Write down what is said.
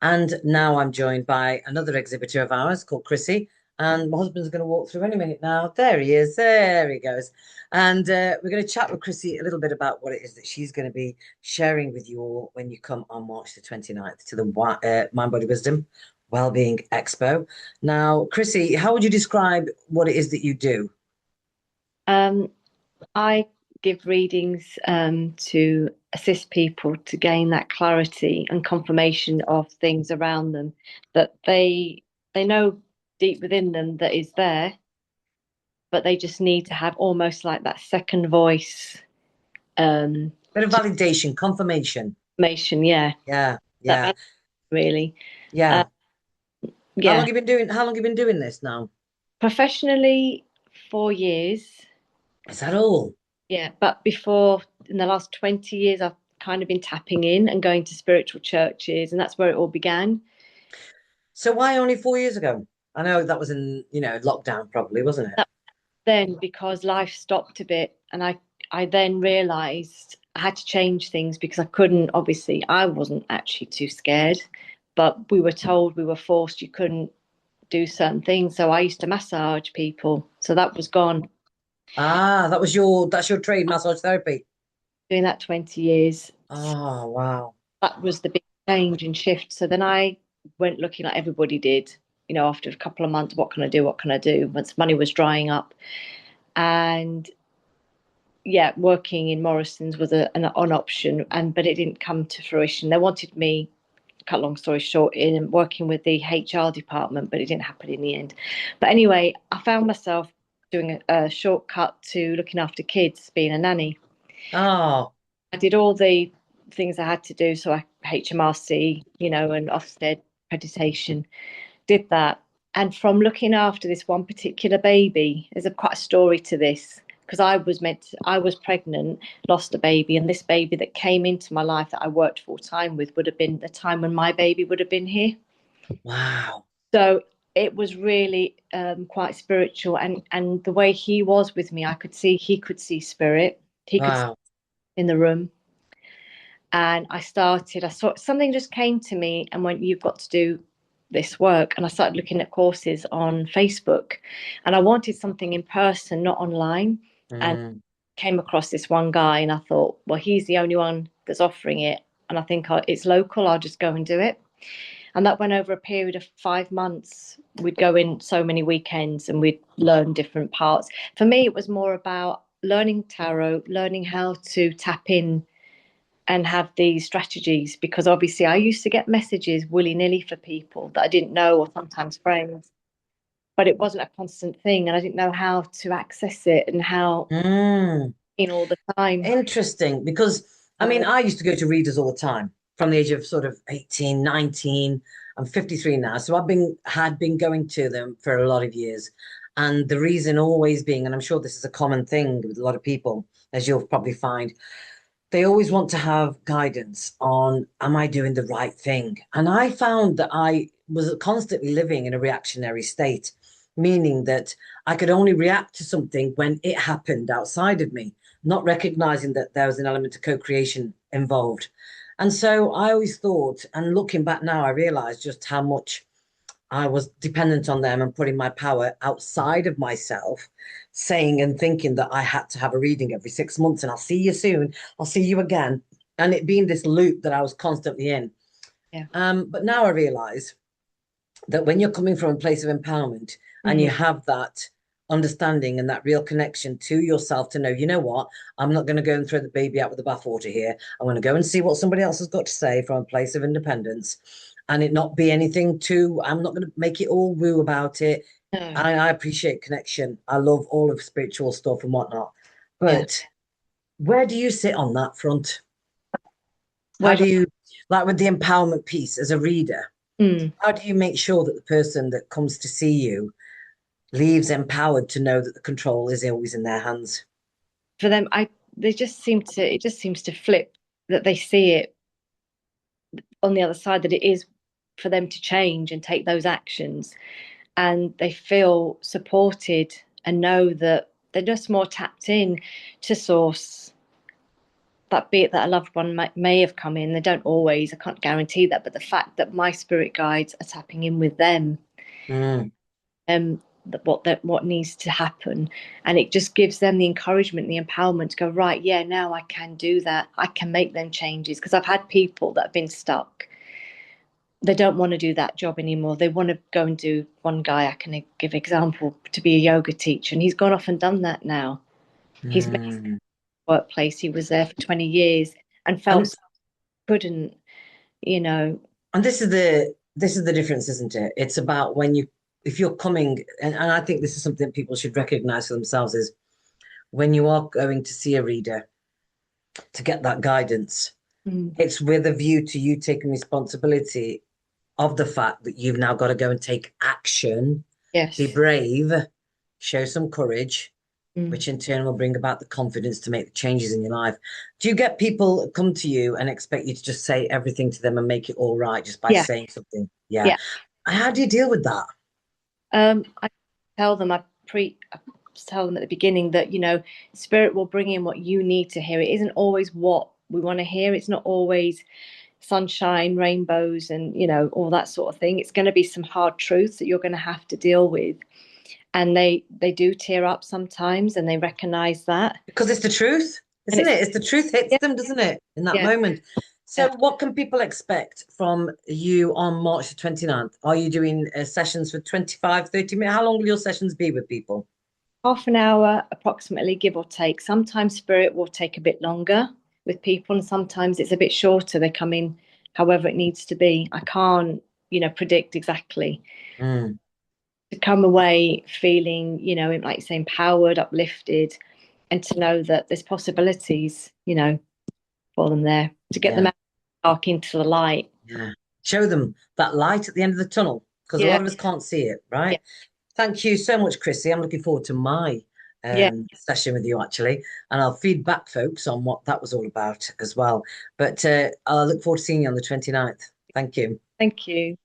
And now I'm joined by another exhibitor of ours called Chrissy. And my husband's going to walk through any minute now. There he is. There he goes. And we're going to chat with Chrissy a little bit about what it is that she's going to be sharing with you all when you come on March the 29th to the Mind Body Wisdom Wellbeing Expo. Now, Chrissy, how would you describe what it is that you do? Um, I give readings to assist people to gain that clarity and confirmation of things around them that they know deep within them that is there, but they just need to have almost like that second voice um, Bit of validation, confirmation. information. Yeah, Yeah, that yeah, really. Uh, yeah. yeah, How long you been doing this now? professionally 4 years. Is that all? Yeah, but before in the last 20 years, I've kind of been tapping in and going to spiritual churches, and that's where it all began. So why only 4 years ago? I know that was in, lockdown probably, wasn't it? That then because life stopped a bit, and I then realized I had to change things because I couldn't, obviously, I wasn't actually too scared, but we were told, we were forced you couldn't do certain things. So I used to massage people. So that was gone. Ah, that's your trade, massage therapy. Doing that 20 years. Oh, wow. That was the big change and shift. So then I went looking like everybody did, after a couple of months, what can I do? What can I do? Once money was drying up. And yeah, working in Morrison's was an option, but it didn't come to fruition. They wanted me, cut long story short, in working with the HR department, but it didn't happen in the end. But anyway, I found myself doing a shortcut to looking after kids, being a nanny. Oh, I did all the things I had to do, so I HMRC, and Ofsted accreditation, did that. And from looking after this one particular baby, there's quite a story to this because I was pregnant, lost a baby, and this baby that came into my life that I worked full time with would have been the time when my baby would have been here. wow. So it was really quite spiritual, and the way he was with me, I could see he could see spirit. He could see Wow. in the room, and I saw something just came to me and went, you've got to do this work. And I started looking at courses on Facebook, and I wanted something in person, not online. And Mm. came across this one guy, and I thought, well, he's the only one that's offering it. And I think it's local, I'll just go and do it. And that went over a period of 5 months. We'd go in so many weekends and we'd learn different parts. For me, it was more about learning tarot, learning how to tap in and have these strategies, because obviously I used to get messages willy-nilly for people that I didn't know, or sometimes friends, but it wasn't a constant thing, and I didn't know how to access it and how Mm. in all the time. Interesting, because I mean, I used to go to readers all the time from the age of sort of 18, 19. I'm 53 now, so had been going to them for a lot of years. And the reason always being, and I'm sure this is a common thing with a lot of people, as you'll probably find, they always want to have guidance on, am I doing the right thing? And I found that I was constantly living in a reactionary state, meaning that I could only react to something when it happened outside of me, not recognizing that there was an element of co-creation involved. And so I always thought, and looking back now, I realized just how much I was dependent on them and putting my power outside of myself, saying and thinking that I had to have a reading every 6 months and I'll see you soon, I'll see you again. And it being this loop that I was constantly in. Yeah. But now I realize that when you're coming from a place of empowerment and Mm-hmm. you have that understanding and that real connection to yourself to know, you know what, I'm not going to go and throw the baby out with the bathwater here. I'm going to go and see what somebody else has got to say from a place of independence and it not be anything too, I'm not going to make it all woo about it. No. I appreciate connection. I love all of spiritual stuff and whatnot. Yeah. But where do you sit on that front? How Where do do you, like with the empowerment piece as a reader, mm. how do you make sure that the person that comes to see you leaves empowered to know that the control is always in their hands? For them, I they just seem to it just seems to flip, that they see it on the other side, that it is for them to change and take those actions, and they feel supported and know that they're just more tapped in to source, that be it that a loved one may have come in. They don't always, I can't guarantee that, but the fact that my spirit guides are tapping in with them, Mm. what needs to happen, and it just gives them the encouragement, the empowerment to go, right, yeah, now I can do that. I can make them changes, because I've had people that have been stuck. They don't want to do that job anymore. They want to go and do, one guy I can give example, to be a yoga teacher, and he's gone off and done that now. He's made Mm. a workplace. He was there for 20 years and felt And so couldn't, you know. and this is the difference, isn't it? It's about when you if you're coming, and I think this is something people should recognize for themselves, is when you are going to see a reader to get that guidance, Mm, it's with a view to you taking responsibility of the fact that you've now got to go and take action, be yes. brave, show some courage, Mm, which in turn will bring about the confidence to make the changes in your life. Do you get people come to you and expect you to just say everything to them and make it all right just by yeah, saying something? Yeah. yeah. How do you deal with that? I tell them, I tell them at the beginning that, spirit will bring in what you need to hear. It isn't always what we want to hear. It's not always sunshine, rainbows, and all that sort of thing. It's going to be some hard truths that you're going to have to deal with. And they do tear up sometimes, and they recognize that. Because it's the truth, And isn't it's, it? It's the truth hits yeah, them, doesn't it, in that yeah, moment? yeah. So, what can people expect from you on March the 29th? Are you doing sessions for 25, 30 minutes? How long will your sessions be with people? Half an hour approximately, give or take. Sometimes spirit will take a bit longer with people, and sometimes it's a bit shorter. They come in however it needs to be. I can't, predict exactly. Mm, To come away feeling, like you say, empowered, uplifted, and to know that there's possibilities, for them there, to get them yeah, out of the dark into the light. yeah. Show them that light at the end of the tunnel because a Yeah, lot of us can't see it, yeah, right? Thank you so much, Chrissy. I'm looking forward to my yeah. session with you, actually. And I'll feed back folks on what that was all about as well. But I'll look forward to seeing you on the 29th. Thank you. Thank you.